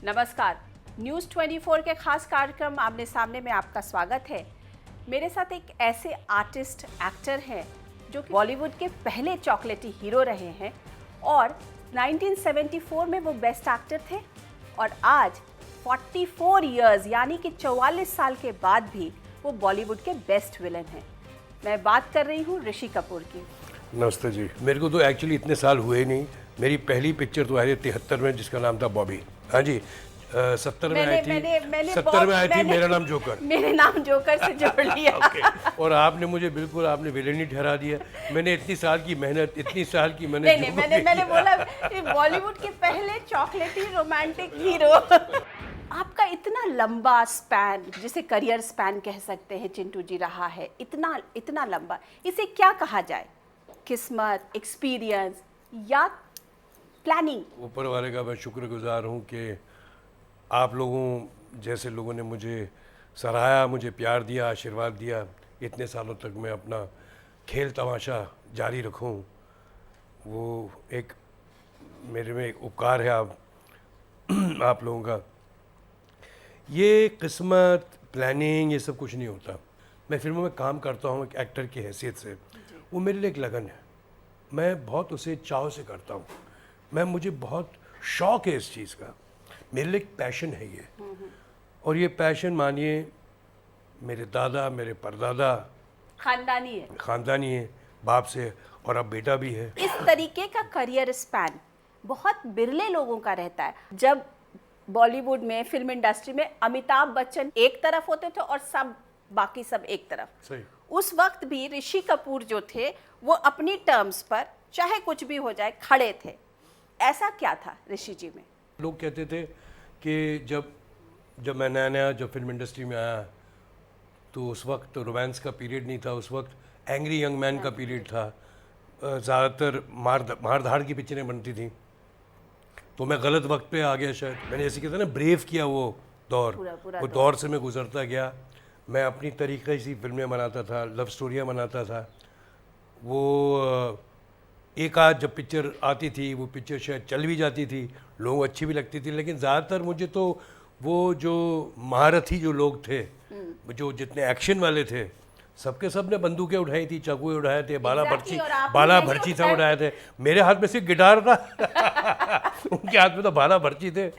नमस्कार, न्यूज़ 24 के खास कार्यक्रम आमने सामने में आपका स्वागत है। मेरे साथ एक ऐसे आर्टिस्ट एक्टर हैं जो कि बॉलीवुड के पहले चॉकलेटी हीरो रहे हैं और 1974 में वो बेस्ट एक्टर थे और आज 44 इयर्स यानी कि 44 साल के बाद भी वो बॉलीवुड के बेस्ट विलन हैं। मैं बात कर रही हूँ ऋषि कपूर की। नमस्ते जी। मेरे को तो एक्चुअली इतने साल हुए ही नहीं। मेरी पहली पिक्चर तो आई थी 73 में जिसका नाम था बॉबी। हाँ जी, 70 में आई थी। 70 में आई थी मेरा नाम जोकर। मेरे नाम जोकर से जोड़ लिया। okay. और आपने मुझे बिल्कुल आपने विलेन ही ठहरा दिया। मैंने इतनी साल की मेहनत, इतनी साल की मैंने मैंने बोला बॉलीवुड के पहले चॉकलेटी रोमांटिक हीरो। आपका इतना लंबा स्पैन, जिसे करियर स्पैन कह सकते हैं, चिंटू जी रहा है, इतना लंबा, इसे क्या कहा जाए? किस्मत, एक्सपीरियंस या प्लानिंग? ऊपर वाले का मैं शुक्रगुजार हूँ कि आप लोगों जैसे लोगों ने मुझे सराहा, मुझे प्यार दिया, आशीर्वाद दिया। इतने सालों तक मैं अपना खेल तमाशा जारी रखूं, वो एक मेरे में एक उपकार है आप लोगों का। ये किस्मत, प्लानिंग, ये सब कुछ नहीं होता। मैं फिल्मों में काम करता हूँ एक एक्टर की हैसियत से, वो मेरे लिए एक लगन है। मैं बहुत उसे चाव से करता हूँ। मुझे बहुत शौक़ है इस चीज़ का। मेरे लिए एक पैशन है ये। और ये पैशन मानिए मेरे दादा, मेरे परदादा, ख़ानदानी है, बाप से, और अब बेटा भी है। इस तरीके का करियर स्पैन बहुत बिरले लोगों का रहता है। जब बॉलीवुड में, फिल्म इंडस्ट्री में अमिताभ बच्चन एक तरफ होते थे और बाकी सब एक तरफ। सही। उस वक्त भी ऋषि कपूर जो थे वो अपनी टर्म्स पर चाहे कुछ भी हो जाए खड़े थे। ऐसा क्या था ऋषि जी में? लोग कहते थे कि जब मैं नया जब फिल्म इंडस्ट्री में आया तो उस वक्त रोमांस का पीरियड नहीं था, उस वक्त एंग्री यंग मैन का पीरियड था। ज़्यादातर मार धाड़ की पिक्चरें बनती थी, तो मैं गलत वक्त पे आ गया शायद। मैंने जैसे कहता ना ब्रेव किया वो दौर, वो दौर से मैं गुजरता गया। मैं अपनी तरीके से फिल्में बनाता था, लव स्टोरियाँ बनाता था। वो एक आध जब पिक्चर आती थी वो पिक्चर शायद चल भी जाती थी, लोगों अच्छी भी लगती थी, लेकिन ज़्यादातर मुझे तो वो जो महारथी जो लोग थे, जो जितने एक्शन वाले थे, सबके सब ने बंदूकें उठाई थी, चाकुएं उठाए थे, बाला भर्ची सब उठाए थे। मेरे हाथ में सिर्फ गिटार था उनके हाथ में तो बाला भर्ची थे।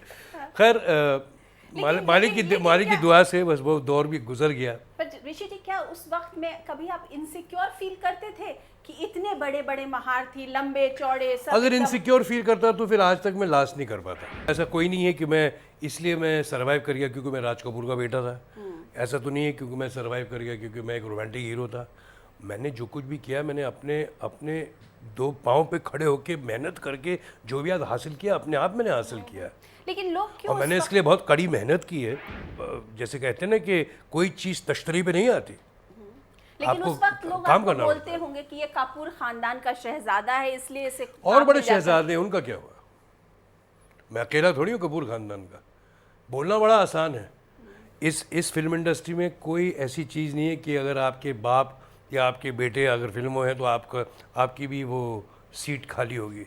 खैर मालिक की दुआ से बस वो दौर भी गुजर गया। पर ऋषि जी, क्या उस वक्त में कभी आप इनसिक्योर फील करते थे कि इतने बड़े बड़े महारथी, लंबे चौड़े सब? अगर इनसिक्योर फील करता तो फिर आज तक मैं लास्ट नहीं कर पाता। ऐसा कोई नहीं है कि मैं सर्वाइव कर गया क्योंकि मैं राज कपूर का बेटा था। ऐसा तो नहीं है क्योंकि मैं सर्वाइव कर गया क्योंकि मैं एक रोमांटिक हीरो था। मैंने जो कुछ भी किया, मैंने अपने दो पाँव पे खड़े होकर मेहनत करके जो भी आज हासिल किया, अपने आप मैंने हासिल किया। लेकिन लोग क्यों? और मैंने इसके लिए बहुत कड़ी मेहनत की है। जैसे कहते हैं ना कि कोई चीज़ तश्तरी पे नहीं आती, लेकिन उस वक्त लोग आपको बोलते होंगे कि ये कपूर खानदान का शहजादा है, इसलिए इसे और बड़े शहजादे, उनका क्या हुआ? मैं अकेला थोड़ी हूँ कपूर खानदान का। बोलना बड़ा आसान है। इस फिल्म इंडस्ट्री में कोई ऐसी चीज़ नहीं है कि अगर आपके बाप या आपके बेटे अगर फिल्मों हैं तो आपकी भी वो सीट खाली होगी।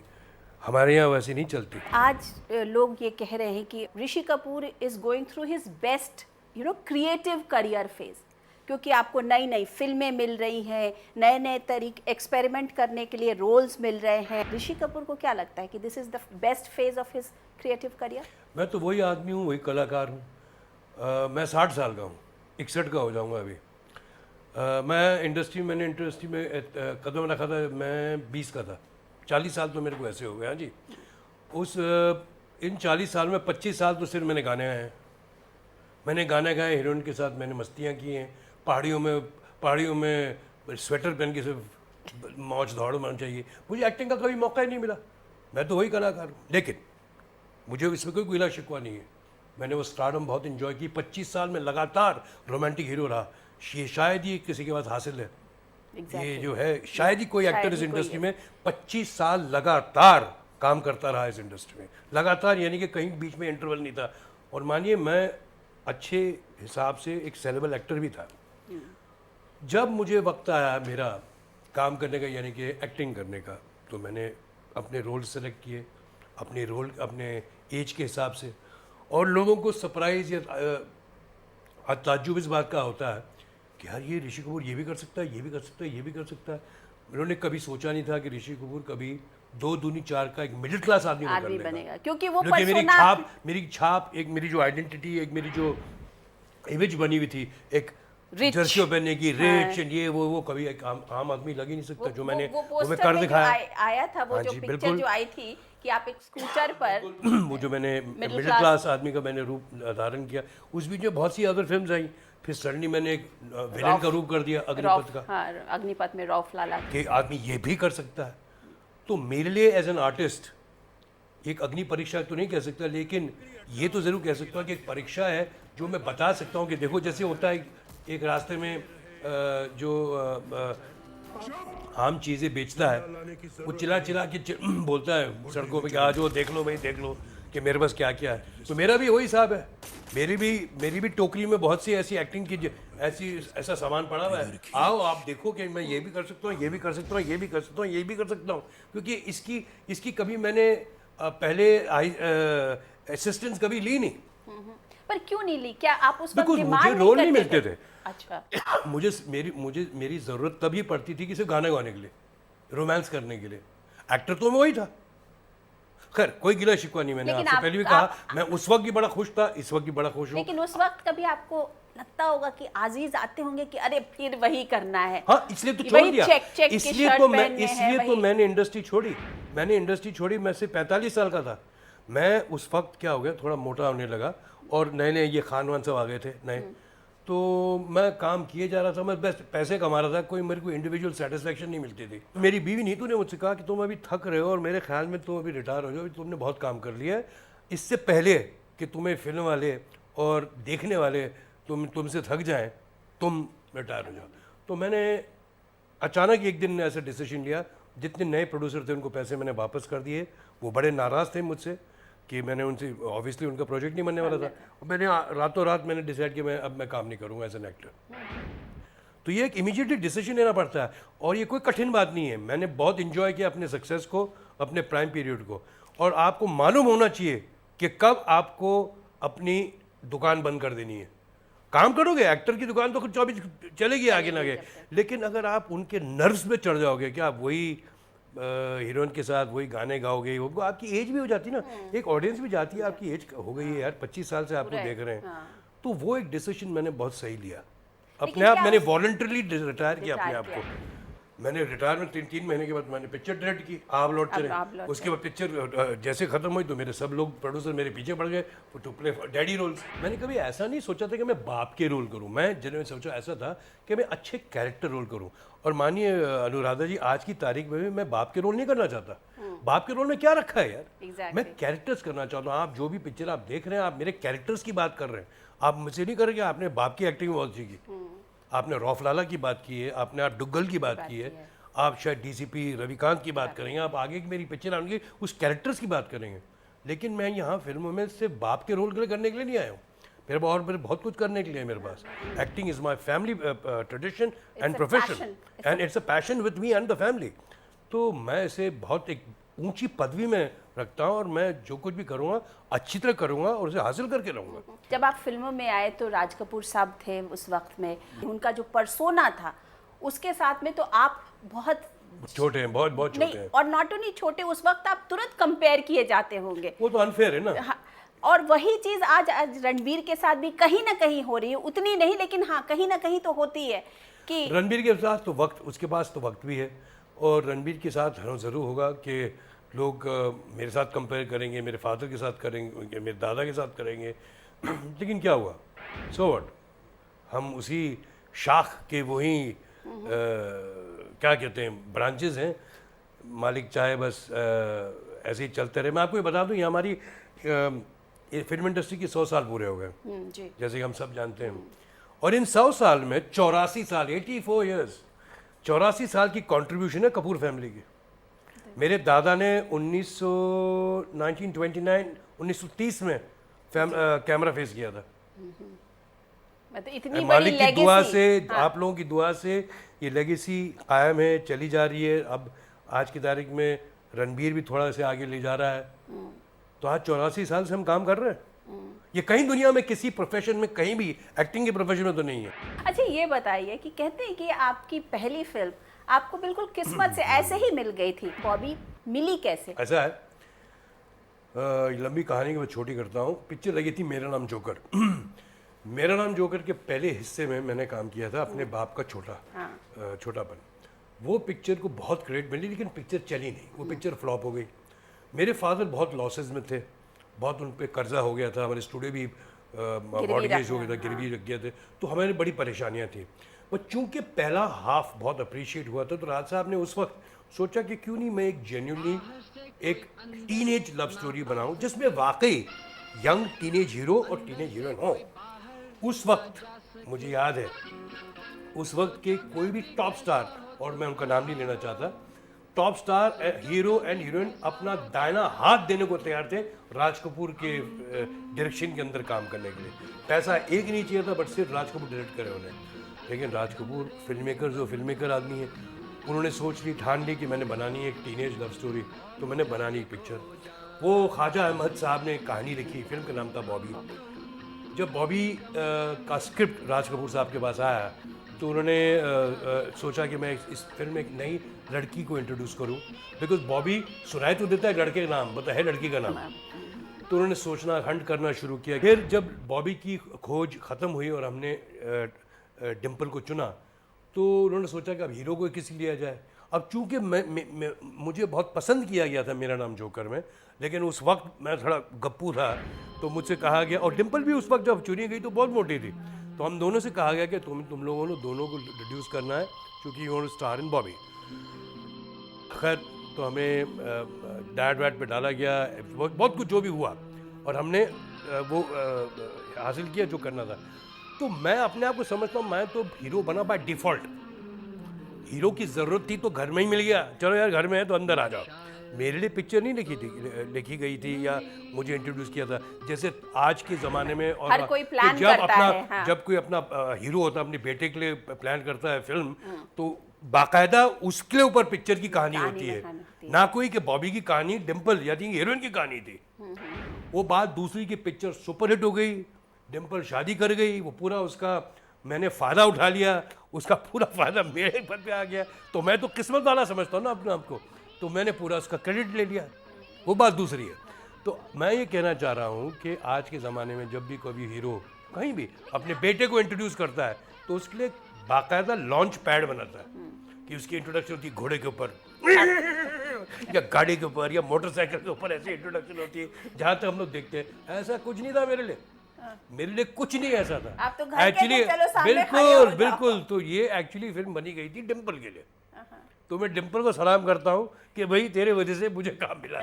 हमारे यहाँ वैसे नहीं चलती। आज लोग ये कह रहे हैं कि Rishi Kapoor is going through his best creative career phase, क्योंकि आपको नई नई फिल्में मिल रही हैं, नए नए तरीके एक्सपेरिमेंट करने के लिए रोल्स मिल रहे हैं। ऋषि कपूर को क्या लगता है कि this is the best phase of his creative career? मैं तो वही आदमी हूँ, वही कलाकार हूँ। मैं 60 साल का हूँ, 61 का हो जाऊँगा अभी। मैंने इंडस्ट्री में कदम रखा था, मैं 20 का था। 40 साल तो मेरे को ऐसे हो गए। हाँ जी, इन 40 साल में 25 साल तो सिर्फ मैंने गाने गाए हैं। मैंने गाने गाए, हीरोइन के साथ मैंने मस्तियाँ की हैं। पहाड़ियों में स्वेटर पहन के सिर्फ मौज दौड़ मारना चाहिए। मुझे एक्टिंग का कभी मौका ही नहीं मिला। मैं तो वही कलाकार हूँ, लेकिन मुझे इसमें कोई गिला शिकवा नहीं है। मैंने वो स्टारडम बहुत इन्जॉय की। 25 साल में लगातार रोमांटिक हीरो रहा। ये शायद ही किसी के पास हासिल है। ये जो है शायद ही कोई एक्टर इस इंडस्ट्री में 25 साल लगातार काम करता रहा इस इंडस्ट्री में। लगातार यानी कि कहीं बीच में इंटरवल नहीं था। और मानिए मैं अच्छे हिसाब से एक सेलेबल एक्टर भी था। जब मुझे वक्त आया मेरा काम करने का, यानी कि एक्टिंग करने का, तो मैंने अपने रोल सेलेक्ट किए, अपने एज के हिसाब से। और लोगों को सरप्राइज या ताज्जुब इस बात का होता है कि यार ये ऋषि कपूर ये भी कर सकता है, ये भी कर सकता है, ये भी कर सकता है। उन्होंने कभी सोचा नहीं था कि ऋषि कपूर कभी 2 दूनी 4 का एक मिडिल क्लास आदमी आदमी बनेगा, क्योंकि वो मेरी persona छाप, एक मेरी जो आइडेंटिटी, एक मेरी जो इमेज बनी हुई थी, एक Rich. जर्सियों पहनने की, रिच एंड ये वो कभी एक आम आदमी लग ही नहीं सकता। जो मैंने वो मैं पोस्टर कर में जो दिखाया। आया था, वो हाँ जो जी, पिक्चर बिल्कुल। जो आई थी कि आप एक स्कूटर पर वो जो मैंने मिडिल क्लास आदमी का मैंने रूप धारण किया, उस बीच में बहुत सी अदर फिल्म्स आई। फिर सडनली मैंने एक विलेन का रूप कर दिया अग्निपथ का, अग्निपथ में रौफ लाला कि आदमी ये भी कर सकता है। तो मेरे लिए एज एन आर्टिस्ट एक अग्नि परीक्षा तो नहीं कह सकता, लेकिन ये तो ज़रूर कह सकता हूँ कि एक परीक्षा है जो मैं बता सकता हूँ कि देखो, जैसे होता है एक रास्ते में जो आम चीज़ें बेचता है, वो चिल्ला चिल्ला के बोलता है सड़कों पे कि आ जाओ, देख लो भाई, देख लो कि मेरे पास क्या क्या है। तो मेरा भी वही हिसाब है। मेरी भी टोकरी में बहुत सी ऐसी एक्टिंग की ऐसा सामान पड़ा हुआ है। आओ आप देखो कि मैं ये भी कर सकता हूँ, ये भी कर सकता हूँ, ये भी कर सकता हूँ, ये भी कर सकता हूँ। क्योंकि इसकी कभी मैंने पहले असिस्टेंस कभी ली नहीं। पर क्यों नहीं ली? क्या आप उस वक्त बिल्कुल, डिमांड मुझे रोल नहीं करते मिलते थे। अच्छा। मेरी ज़रूरत तभी पड़ती थी कि सिर्फ गाने गाने के लिए, रोमांस करने के लिए। एक्टर तो मैं वही था। खैर कोई गिला शिकवा नहीं, मैंने आपसे पहले भी कहा, मैं उस वक्त भी बड़ा खुश था, इस वक्त भी बड़ा खुश हूँ। लेकिन उस वक्त कभी आपको लगता होगा कि आजीज आते होंगे कि अरे फिर वही करना है? हाँ, इसलिए तो छोड़ दिया। चेक इसलिए तो मैंने इंडस्ट्री छोड़ी। मैं सिर्फ 45 साल का था। मैं उस वक्त क्या हो गया, थोड़ा मोटा होने लगा और नए नए ये खान वान सब आ गए थे नए। तो मैं काम किए जा रहा था, मैं बस पैसे कमा रहा था, कोई मेरे को इंडिविजुअल सेटिस्फेक्शन नहीं मिलती थी। मेरी बीवी नीतू ने मुझसे कहा कि तुम अभी थक रहे हो और मेरे ख्याल में तुम अभी रिटायर हो जाओ, तुमने बहुत काम कर लिया है, इससे पहले कि तुम्हें फिल्म वाले और देखने वाले तुमसे थक जाएं, तुम रिटायर हो जाओ। तो मैंने अचानक एक दिन ऐसा डिसीजन लिया। जितने नए प्रोड्यूसर थे उनको पैसे मैंने वापस कर दिए। वो बड़े नाराज़ थे मुझसे कि मैंने उनसे, ऑब्वियसली उनका प्रोजेक्ट नहीं बनने वाला था। और मैंने रातों रात मैंने डिसाइड किया अब मैं काम नहीं करूँगा एज एन एक्टर। तो ये एक इमीडिएटली डिसीजन लेना पड़ता है और ये कोई कठिन बात नहीं है। मैंने बहुत इन्जॉय किया अपने सक्सेस को, अपने प्राइम पीरियड को। और आपको मालूम होना चाहिए कि कब आपको अपनी दुकान बंद कर देनी है। काम करोगे, एक्टर की दुकान तो 24 चलेगी आगे ना आगे, लेकिन अगर आप उनके नर्व्स पे चढ़ जाओगे कि आप वही हीरोइन के साथ वही गाने गाओगे, वो आपकी एज भी हो जाती है ना, एक ऑडियंस भी जाती है, आपकी एज हो गई है यार, 25 साल से आपको देख रहे हैं। तो वो एक डिसीजन मैंने बहुत सही लिया अपने आप। मैंने वॉलंटरली रिटायर किया अपने आप को। मैंने रिटायरमेंट 3 महीने के बाद मैंने पिक्चर डायरेक्ट की, आप लौट चले। उसके बाद पिक्चर जैसे खत्म हुई तो मेरे सब लोग प्रोड्यूसर मेरे पीछे पड़ गए टू प्ले डैडी रोल्स। मैंने कभी ऐसा नहीं सोचा था कि मैं बाप के रोल करूं। मैं जिन्हें सोचा ऐसा था कि मैं अच्छे कैरेक्टर रोल करूं। और मानिए अनुराधा जी, आज की तारीख में भी मैं बाप के रोल नहीं करना चाहता। बाप के रोल में क्या रखा है यार, मैं कैरेक्टर्स करना चाहता हूँ। आप जो भी पिक्चर आप देख रहे हैं, आप मेरे कैरेक्टर्स की बात कर रहे हैं। आप मुझसे नहीं कर रहे कि आपने बाप की एक्टिंग बहुत अच्छी की, आपने रौफ लाला की बात की है, आपने आप डुग्गल की बात की है, आप शायद डीसीपी रविकांत की बात करेंगे, आप आगे की मेरी पिक्चर आएंगे उस कैरेक्टर्स की बात करेंगे। लेकिन मैं यहाँ फिल्मों में सिर्फ बाप के रोल करने के लिए नहीं आया हूँ। मेरे बहुत कुछ करने के लिए मेरे पास। Acting is my family tradition and profession and it's a passion with me and the family. तो मैं इसे बहुत एक ऊंची पदवी में रखता हूँ और मैं जो कुछ भी करूँगा अच्छी तरह करूँगा और उसे हासिल करके रहूँगा। जब आप फिल्मों में आए तो राज कपूर साहब थे उस वक्त में, उनका जो पर्सोना था उसके साथ में तो आप बहुत छोटे हैं, बहुत छोटे हैं। और नॉट ओनली छोटे, उस वक्त आप तुरंत कंपेयर किए जाते होंगे। वो तो अनफेयर है ना। हाँ, और वही चीज आज रणबीर के साथ भी कहीं ना कहीं हो रही है, उतनी नहीं लेकिन हाँ कहीं ना कहीं तो होती है कि रणबीर के साथ तो वक्त, उसके पास तो वक्त भी है। और रणबीर के साथ ज़रूर होगा कि लोग मेरे साथ कंपेयर करेंगे, मेरे फादर के साथ करेंगे, मेरे दादा के साथ करेंगे। लेकिन क्या हुआ, सो व्हाट, हम उसी शाख के वही क्या कहते हैं ब्रांचेस हैं। मालिक चाहे बस ऐसे ही चलते रहे। मैं आपको ये बता दूं, ये हमारी फिल्म इंडस्ट्री के 100 साल पूरे हो गए, जैसे कि हम सब जानते हैं। और इन 100 साल में 84 साल, 84 ईयर्स, 84 साल की कंट्रीब्यूशन है कपूर फैमिली की। मेरे दादा ने 1930 में कैमरा फेस किया था। मतलब इतनी मालिक बड़ी की दुआ से, हाँ। आप लोगों की दुआ से ये लेगेसी कायम है, चली जा रही है। अब आज की तारीख में रणबीर भी थोड़ा से आगे ले जा रहा है। तो आज 84 साल से हम काम कर रहे हैं। ये कहीं दुनिया में किसी प्रोफेशन में कहीं भी एक्टिंग के प्रोफेशन में तो नहीं है। अच्छा ये बताइए कि कहते हैं कि आपकी पहली फिल्म आपको बिल्कुल किस्मत से ऐसे ही मिल गई थी, बॉबी मिली कैसे? ऐसा है, ये लंबी कहानी को मैं छोटी करता हूँ। पिक्चर लगी थी मेरा नाम जोकर। मेरा नाम जोकर के पहले हिस्से में मैंने काम किया था अपने बाप का छोटापन। वो पिक्चर को बहुत क्रेडिट मिली, लेकिन पिक्चर चली नहीं, वो पिक्चर फ्लॉप हो गई। मेरे फादर बहुत लॉसेस में थे, बहुत उन पर कर्जा हो गया था, हमारे स्टूडियो भी मॉर्गेज हो गया था, गिरवी रख गए थे, तो हमारे बड़ी परेशानियाँ थी। पर चूंकि पहला हाफ बहुत अप्रिशिएट हुआ था, तो राज साहब ने उस वक्त सोचा कि क्यों नहीं मैं एक जेन्युइनली एक टीनेज लव स्टोरी बनाऊं जिसमें वाकई यंग टीनेज हीरो और टीनेज हीरोइन हो। उस वक्त मुझे याद है, उस वक्त के कोई भी टॉप स्टार, और मैं उनका नाम नहीं लेना चाहता, top star hero and heroine अपना दाहिना हाथ देने को तैयार थे राज कपूर के डायरेक्शन के अंदर काम करने के लिए। पैसा एक नहीं चाहिए था, बट सिर्फ राज कपूर डायरेक्ट करे उन्हें। लेकिन राज कपूर फिल्म मेकर आदमी है, उन्होंने सोच ली, ठान ली कि मैंने बनानी है एक टीनेज लव स्टोरी, तो मैंने बनानी एक पिक्चर। वो ख्वाजा अहमद साहब ने कहानी लिखी, फिल्म का नाम था बॉबी। जब बॉबी का स्क्रिप्ट राज कपूर साहब के पास आया, तो उन्होंने सोचा कि मैं इस फिल्म में एक नई लड़की को इंट्रोड्यूस करूं, बिकॉज बॉबी सुनाई तो देता है लड़के का नाम, बता है लड़की का नाम। तो उन्होंने सोचना, हंट करना शुरू किया। फिर जब बॉबी की खोज ख़त्म हुई और हमने डिम्पल को चुना, तो उन्होंने सोचा कि अब हीरो को किसी लिया जाए। अब चूंकि मुझे बहुत पसंद किया गया था मेरा नाम जोकर में, लेकिन उस वक्त मैं थोड़ा गप्पू था, तो मुझसे कहा गया, और डिम्पल भी उस वक्त जब चुनी गई तो बहुत मोटी थी, तो हम दोनों से कहा गया कि तुम लोगों ने दोनों को रिड्यूस करना है, क्योंकि you want to star in Bobby. खैर, तो हमें डैड वैड पे डाला गया, बहुत कुछ जो भी हुआ, और हमने वो हासिल किया जो करना था। तो मैं अपने आप को समझता हूँ, मैं तो हीरो बना बाय डिफ़ॉल्ट। हीरो की ज़रूरत थी तो घर में ही मिल गया, चलो यार घर में है तो अंदर आ जाओ। मेरे लिए पिक्चर नहीं लिखी गई थी या मुझे इंट्रोड्यूस किया था, जैसे आज के ज़माने में। और हर कोई प्लान करता है, हाँ। जब कोई अपना हीरो होता है, अपने बेटे के लिए प्लान करता है फिल्म, तो बाकायदा उसके ऊपर पिक्चर की कहानी होती है, ना कोई कि बॉबी की कहानी डिम्पल या हीरोइन की कहानी थी। वो बात दूसरी की पिक्चर सुपरहिट हो गई, डिम्पल शादी कर गई, वो पूरा उसका मैंने फ़ायदा उठा लिया, उसका पूरा फ़ायदा मेरे पर पे आ गया, तो मैं तो किस्मत वाला समझता हूँ ना अपने आप को, तो मैंने पूरा उसका क्रेडिट ले लिया। वो बात दूसरी है। तो मैं ये कहना चाह रहा हूँ कि आज के ज़माने में जब भी कोई हीरो कहीं भी अपने बेटे को इंट्रोड्यूस करता है, तो उसके लिए बाकायदा लॉन्च पैड बनाता है कि उसकी इंट्रोडक्शन होती है घोड़े के ऊपर या गाड़ी के ऊपर या मोटरसाइकिल के ऊपर, ऐसी इंट्रोडक्शन होती है। जहाँ तक हम लोग देखते हैं, ऐसा कुछ नहीं था मेरे लिए कुछ नहीं ऐसा था। आप तो घर के एक्चुअली चलो सामने खड़े हो जाओ। बिल्कुल, तो ये एक्चुअली फिल्म बनी गई थी डिम्पल के लिए। तो मैं डिम्पल को सलाम करता हूँ कि भाई तेरे वजह से मुझे काम मिला।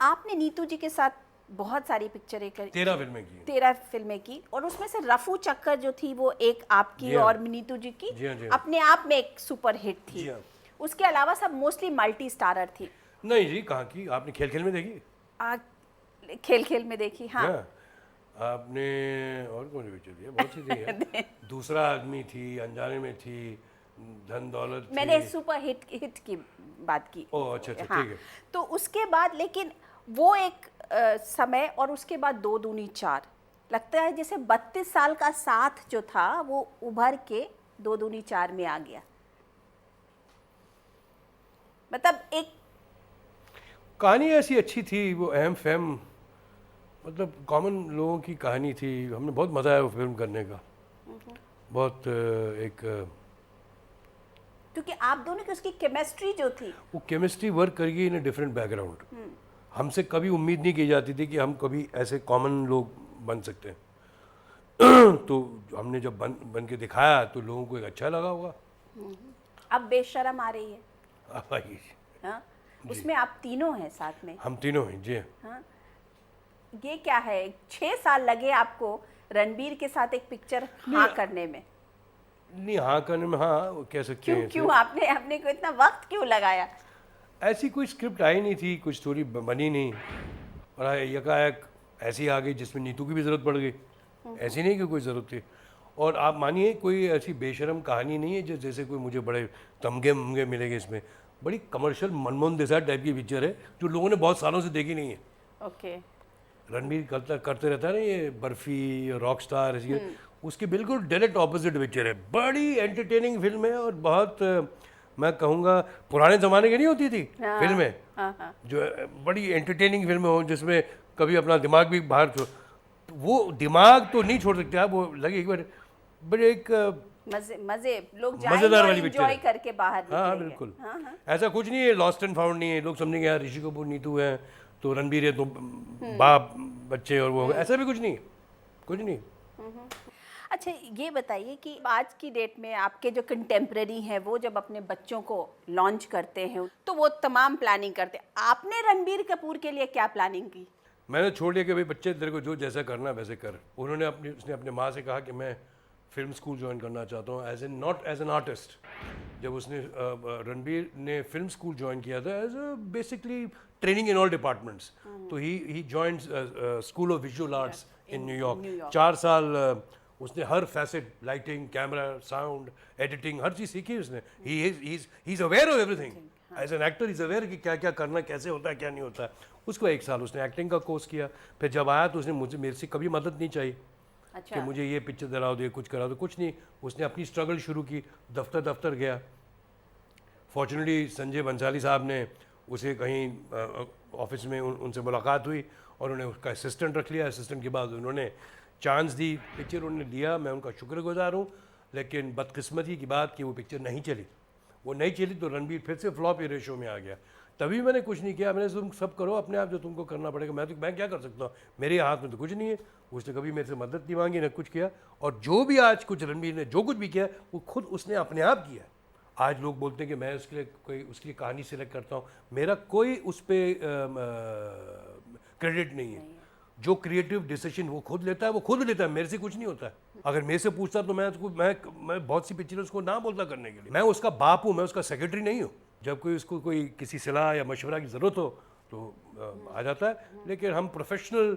आपने नीतू जी के साथ बहुत सारी पिक्चरें करी, 13 फिल्में की, और उसमें से रफू चक्कर जो थी वो एक आपकी जी हाँ। और नीतू जी की जी हाँ, जी हाँ। अपने आप में एक सुपर हिट थी। जी हाँ। उसके अलावा सब मोस्टली मल्टी स्टारर थी। नहीं जी, कहाँ की? आपने खेल खेल में देखी? खेल में देखी, हाँ। आपने और कौन सी पिक्चर थी? बहुत सी थी। दूसरा आदमी थी, अनजाने में थी, धन दौलत थी। मैंने सुपर हिट की बात की। ओह अच्छा, हाँ। ठीक है। तो उसके बाद लेकिन वो एक समय, और उसके बाद 2 दूनी 4, लगता है जैसे 32 साल का साथ जो था वो उभर के 2 दूनी 4 में आ गया। मतलब एक कहानी ऐसी अच्छी थी, वो अहम फहम, मतलब कॉमन लोगों की कहानी थी। हमने बहुत मज़ा आया वो फिल्म करने का, बहुत एक, क्योंकि आप दोनों की उसकी केमिस्ट्री जो थी, वो केमिस्ट्री वर्क कर गई इन अ डिफरेंट बैकग्राउंड। हमसे कभी उम्मीद नहीं की जाती थी कि हम कभी ऐसे कॉमन लोग बन सकते हैं। तो हमने जब बन के दिखाया तो लोगों को एक अच्छा लगा होगा। अब बेशरम आ रही है। भाई, हाँ? उसमें आप तीनों हैं साथ में। हम तीनों हैं जी। हाँ? ये क्या है, 6 साल लगे आपको रणबीर के साथ एक पिक्चर हाँ करने में? नहीं, हाँ करने में, हाँ कह सकते हैं। क्यों आपने अपने को इतना वक्त क्यों लगाया? ऐसी कोई स्क्रिप्ट आई नहीं थी, कुछ स्टोरी बनी नहीं, और यकायक ऐसी आ गई जिसमें नीतू की भी ज़रूरत पड़ गई। ऐसी नहीं कि कोई ज़रूरत थी। और आप मानिए कोई ऐसी बेशरम कहानी नहीं है जैसे कोई मुझे बड़े तमगे ममगे मिलेंगे इसमें। बड़ी कमर्शियल मनमोहन देसाई टाइप की पिक्चर है जो लोगों ने बहुत सालों से देखी नहीं है। ओके। रणबीर करते रहता है ना ये बर्फी रॉक स्टार उसके बिल्कुल डायरेक्ट ऑपोजिट पिक्चर है। बड़ी एंटरटेनिंग फिल्म है और बहुत मैं कहूँगा पुराने ज़माने की नहीं होती थी फिल्में, जो बड़ी एंटरटेनिंग फिल्में हों जिसमें कभी अपना दिमाग भी बाहर तो वो दिमाग तो नहीं छोड़ सकते आप, वो लगे एक बार बड़े एक मजे लोग मजेदार वाली एंजॉय पिक्चर करके बाहर हाँ निकलेंगे। बिल्कुल। हाँ। ऐसा कुछ नहीं है लॉस्ट एंड फाउंड नहीं है, लोग समझेंगे यार ऋषि कपूर नीतू है तो रणबीर है तो बाप बच्चे और वो ऐसा भी कुछ नहीं, कुछ नहीं। अच्छा ये बताइए कि आज की डेट में आपके जो कंटेम्प्रेरी हैं वो जब अपने बच्चों को लॉन्च करते हैं तो वो तमाम प्लानिंग करते हैं, आपने रणबीर कपूर के लिए क्या प्लानिंग की? मैंने छोड़ दिया कि भाई बच्चे तेरे को जो जैसा करना वैसे कर। उसने अपने माँ से कहा कि मैं फिल्म स्कूल ज्वाइन करना चाहता हूँ as an not as an artist. जब उसने रणबीर ने फिल्म स्कूल ज्वाइन किया था as basically training in all departments, तो he join school of visual arts in New York. 4 साल उसने हर facet lighting camera sound editing हर चीज़ सीखी उसने। He is aware of everything as an actor, is aware कि क्या क्या करना कैसे होता है क्या नहीं होता है। उसको 1 साल उसने एक्टिंग का कोर्स किया, फिर जब आया तो उसने मेरे से कभी मदद नहीं चाहिए। अच्छा। कि मुझे ये पिक्चर दिलाओ दे कुछ करा दो, कुछ नहीं। उसने अपनी स्ट्रगल शुरू की, दफ्तर गया। फॉर्चुनेटली संजय बंसाली साहब ने उसे कहीं ऑफिस में उनसे मुलाकात हुई और उन्होंने उसका असिस्टेंट रख लिया। असिस्टेंट के बाद उन्होंने चांस दी, पिक्चर उन्होंने लिया, मैं उनका शुक्रगुजार हूँ। लेकिन बदकिस्मती की बात कि वो पिक्चर नहीं चली। वो नहीं चली तो रणबीर फिर से फ्लॉप रेशो में आ गया। तभी मैंने कुछ नहीं किया, मैंने तुम सब करो अपने आप जो तुमको करना पड़ेगा, मैं क्या कर सकता हूँ, मेरे हाथ में तो कुछ नहीं है। उसने कभी मेरे से मदद नहीं मांगी, न कुछ किया। और जो भी आज कुछ रणबीर ने जो कुछ भी किया वो खुद उसने अपने आप किया। आज लोग बोलते हैं कि मैं उसके लिए कहानी सिलेक्ट करता हूँ, मेरा कोई उस पर क्रेडिट नहीं है। जो क्रिएटिव डिसीजन वो खुद लेता है वो खुद लेता है, मेरे से कुछ नहीं होता है। अगर मेरे से पूछता तो मैं बहुत सी पिक्चर उसको ना बोलता करने के लिए। मैं उसका बाप हूँ, मैं उसका सेक्रेटरी नहीं हूँ। जब कोई किसी सलाह या मशवरा की ज़रूरत हो तो आ जाता है। लेकिन हम प्रोफेशनल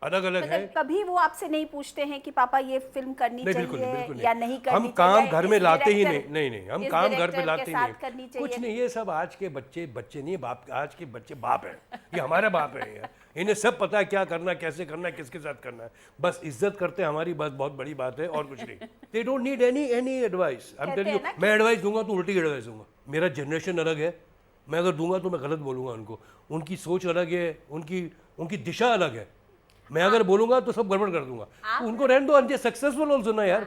अलग अलग है। कभी वो आपसे नहीं पूछते हैं कि पापा ये फिल्म करनी चाहिए या नहीं करनी हम काम घर में लाते ही नहीं, हम काम घर पे लाते ही नहीं, कुछ नहीं। ये सब आज के बच्चे नहीं बाप, आज के बच्चे बाप हैं, ये हमारे बाप हैं यार। इन्हें सब पता है क्या करना, कैसे करना है, किसके साथ करना है। बस इज्जत करते हैं हमारी, बस बहुत बड़ी बात है और कुछ नहीं। They don't need any advice. I am telling you, मैं एडवाइस दूंगा तो उल्टी एडवाइस दूंगा। मेरा जनरेशन अलग है, मैं अगर दूंगा तो मैं गलत बोलूंगा उनको। उनकी सोच अलग है, उनकी दिशा अलग है। मैं अगर बोलूंगा तो सब गड़बड़ कर दूंगा, तो उनको रहने दो। दे सक्सेसफुल आल्सो ना यार,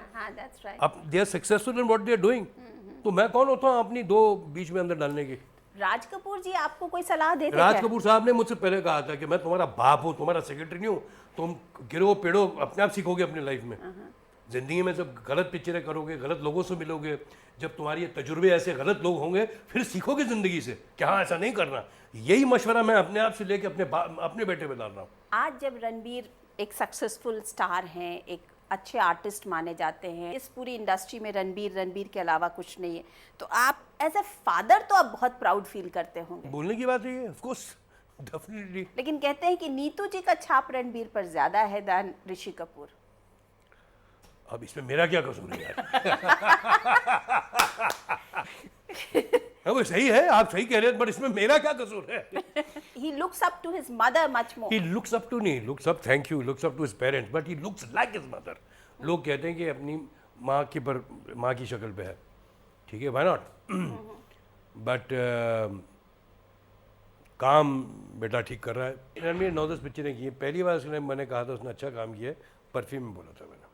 अब they are successful in what they are doing. तो मैं कौन होता हूँ अपनी दो बीच में अंदर डालने की। राज कपूर जी आपको कोई सलाह देते हैं? राज कपूर साहब ने मुझसे पहले कहा था कि मैं तुम्हारा बाप हूँ, तुम्हारा सेक्रेटरी नहीं हूँ। तुम गिरो पेड़ो अपने आप सीखोगे अपनी लाइफ में। जिंदगी में जब गलत पिक्चरें करोगे, गलत लोगों से मिलोगे, जब तुम्हारे तजुर्बे ऐसे गलत लोग होंगे, फिर सीखोगे जिंदगी से कि हाँ ऐसा नहीं करना। यही मशवरा मैं अपने आप से लेके अपने बेटे पे डाल रहा हूँ। आज जब रणबीर एक सक्सेसफुल स्टार हैं, एक अच्छे आर्टिस्ट माने जाते हैं, इस पूरी इंडस्ट्री में रणबीर के अलावा कुछ नहीं है, तो आप एज ए फादर तो आप बहुत प्राउड फील करते होंगे। बोलने की बात है ऑफ कोर्स, डेफिनेटली। लेकिन कहते हैं कि नीतू जी का छाप रणबीर पर ज्यादा है दैन ऋषि कपूर। अब इसमें मेरा क्या कसूर है यार? वो सही है, आप सही कह रहे हैं, बट इसमें मेरा क्या कसूर है? He looks up to his mother much more. He looks up to नहीं, looks up, thank you, looks up to his parents, but he looks like his mother. लोग कहते हैं कि अपनी माँ की शक्ल पे है, ठीक है, why not? But काम बेटा ठीक कर रहा है। रणबीर 9-10 पिक्चरें की हैं। पहली बार उसने मैंने कहा था उसने अच्छा काम किया है, परफ्यूम में बोला था मैंने,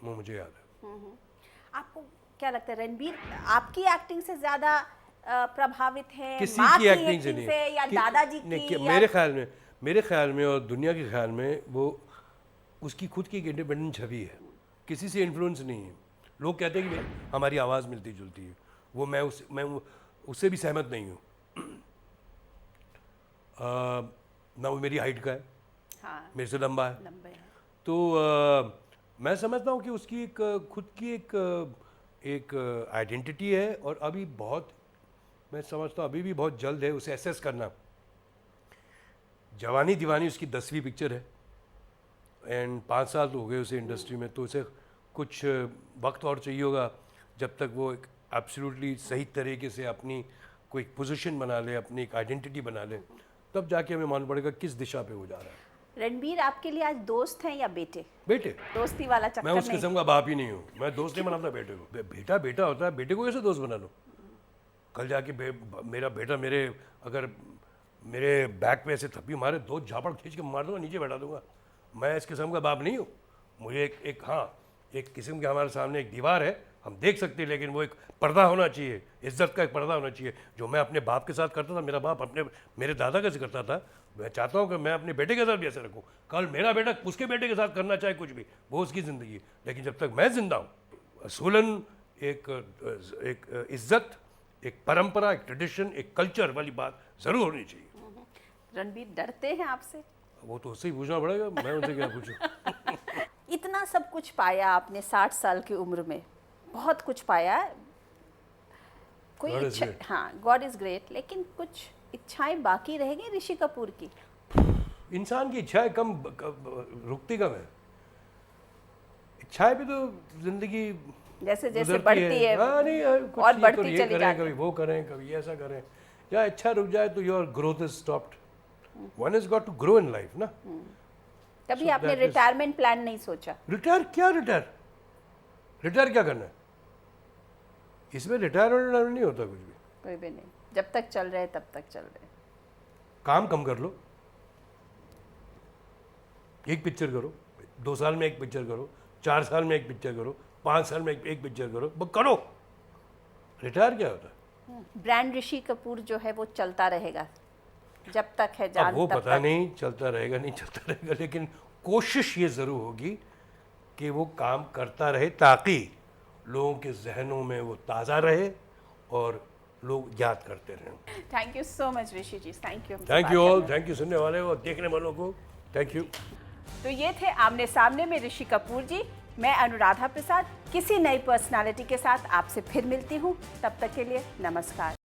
वो मुझे याद है। आपको क्या लगता है रणबीर आपकी एक्टिंग से ज्यादा प्रभावित है किसी माँ की एक्टिंग से नहीं या दादाजी की या... मेरे ख्याल में और दुनिया के ख्याल में वो उसकी खुद की एक इंडिपेंडेंट छवि है, किसी से इन्फ्लुएंस नहीं है। लोग कहते हैं कि हमारी आवाज़ मिलती जुलती है, वो मैं उससे भी सहमत नहीं हूँ। ना वो मेरी हाइट का है, हाँ, मेरे से लंबा है, तो मैं समझता हूँ कि उसकी एक खुद की एक आइडेंटिटी है। और अभी बहुत मैं समझता हूँ अभी भी बहुत जल्द है उसे एसेस करना। जवानी दीवानी उसकी 10वीं पिक्चर है एंड 5 साल तो हो गए उसे इंडस्ट्री में, तो उसे कुछ वक्त और चाहिए होगा जब तक वो एक एब्सोल्युटली सही तरीके से अपनी कोई पोजीशन बना ले, अपनी एक आइडेंटिटी बना ले। तब जाके हमें मालूम पड़ेगा किस दिशा पे वो जा रहा है। रणबीर आपके लिए आज दोस्त हैं या बेटे? बेटे, दोस्ती वाला मैं चक्कर उस नहीं? किस्म का बाप ही नहीं हूँ। मैं दोस्त नहीं बनाता बेटे को। बेटा बेटा होता है, बेटे को कैसे दोस्त बना लो? कल जाके मेरा बेटा अगर मेरे बैक पे ऐसे थप्पी मारे, दो झापड़ खींच के मार दूंगा, नीचे बैठा दूंगा। मैं इस किस्म का बाप नहीं हूँ। मुझे एक किस्म के हमारे सामने एक दीवार है, हम देख सकते हैं, लेकिन वो एक पर्दा होना चाहिए, इज्जत का एक पर्दा होना चाहिए। जो मैं अपने बाप के साथ करता था, मेरा बाप मेरे दादा कैसे करता था, मैं चाहता हूँ कि मैं अपने बेटे के साथ भी ऐसे रखूँ। कल मेरा बेटा उसके बेटे के साथ करना चाहे कुछ भी, वो उसकी ज़िंदगी है, लेकिन जब तक मैं जिंदा हूँ, असूलन एक इज्जत, एक परंपरा, एक ट्रेडिशन, एक कल्चर वाली बात ज़रूर होनी चाहिए। रणबीर डरते हैं आपसे? वो तो उससे ही पूछना पड़ेगा, मैं उनसे क्या पूछूं। इतना सब कुछ पाया आपने 60 साल की उम्र में, बहुत कुछ पाया। कोई God is इच्छा, great. हाँ, गॉड इज ग्रेट, लेकिन कुछ इच्छाएं बाकी रह गई ऋषि कपूर की? इंसान की इच्छाएं रुकती कम है। इच्छाएं भी तो जिंदगी जैसे जैसे गुजरती बढ़ती है हाँ, नहीं कुछ और ये बढ़ती तो ये चली करें, जाती कभी है। वो करें, कभी ऐसा करें। या इच्छा रुक जाए तो your growth is stopped. One is got to grow in life ना। कभी So आपने that is- रिटायरमेंट प्लान नहीं सोचा? रिटायर क्या करना है? इसमें रिटायर नहीं होता कुछ भी। कोई भी नहीं, जब तक चल रहे तब तक चल रहे। काम कम कर लो, एक पिक्चर करो, 2 साल में एक पिक्चर करो, 4 साल में एक पिक्चर करो, 5 साल में एक पिक्चर करो, बस करो। रिटायर क्या होता है? ब्रांड ऋषि कपूर जो है वो चलता रहेगा जब तक है अब जान वो तब पता तक। नहीं चलता रहेगा नहीं चलता रहेगा, लेकिन कोशिश ये ज़रूर होगी कि वो काम करता रहे, ताकि लोगों के जहनों में वो ताज़ा रहे और लोग याद करते रहें। Thank you so much Rishi ji, thank you. Thank you all, thank you सुनने वाले और देखने वालों को, थैंक यू। तो ये थे आमने सामने में ऋषि कपूर जी। मैं अनुराधा प्रसाद किसी नई पर्सनालिटी के साथ आपसे फिर मिलती हूँ। तब तक के लिए नमस्कार।